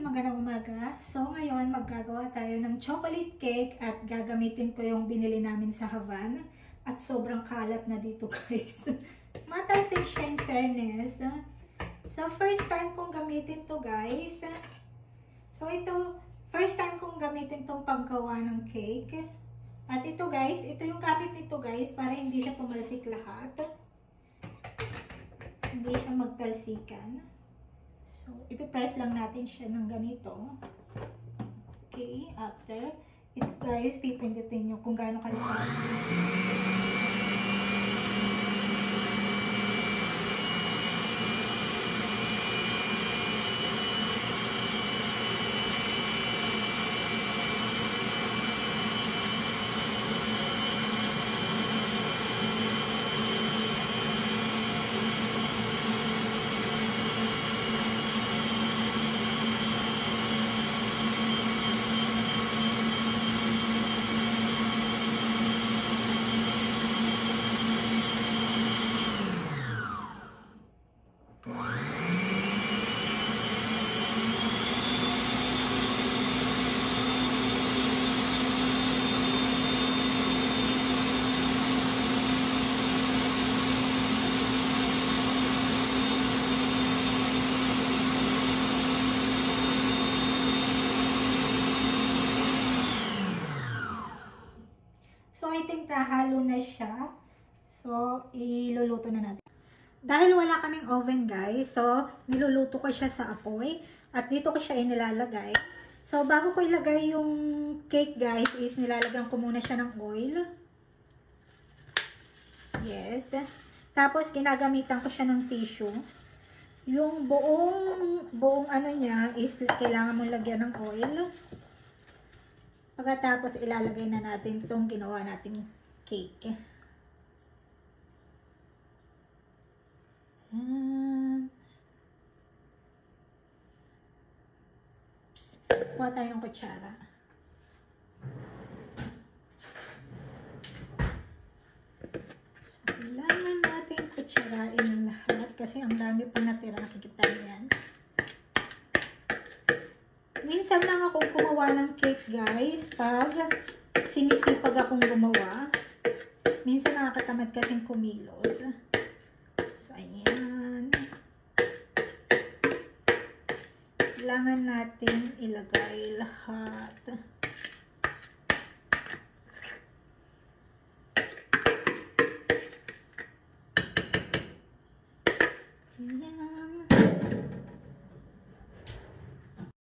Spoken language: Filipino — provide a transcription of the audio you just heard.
magandang umaga. So ngayon maggagawa tayo ng chocolate cake at gagamitin ko yung binili namin sa Havan. At sobrang kalat na dito guys. Matalsik siya in fairness. So first time kong gamitin to guys. So ito, first time kong gamitin tong paggawa ng cake. At ito guys, ito yung gamit nito guys para hindi siya pumalsik lahat. Hindi siya magtalsikan. So, ipipress lang natin siya ng ganito. Okay, after. Ito guys, pipindutin nyo kung gaano kalapad. So, I think nahalo na siya. So, iluluto na natin. Dahil wala kaming oven guys, so, niluluto ko siya sa apoy. At dito ko siya inilalagay. So, bago ko ilagay yung cake guys, is nilalagyan ko muna siya ng oil. Yes. Tapos, ginagamitan ko siya ng tissue. Yung buong ano niya is kailangan mo lagyan ng oil. Pagkatapos, ilalagay na natin itong ginawa nating cake. Kuha tayo ng kutsara. So, kailangan natin kutsarain ang lahat kasi ang dami pa natira. Nakikita niyan. Minsan lang ako gumawa ng cake guys pag sinisipag akong gumawa. Minsan nakakatamad kasing kumilos. So, ayan. Kailangan natin ilagay lahat.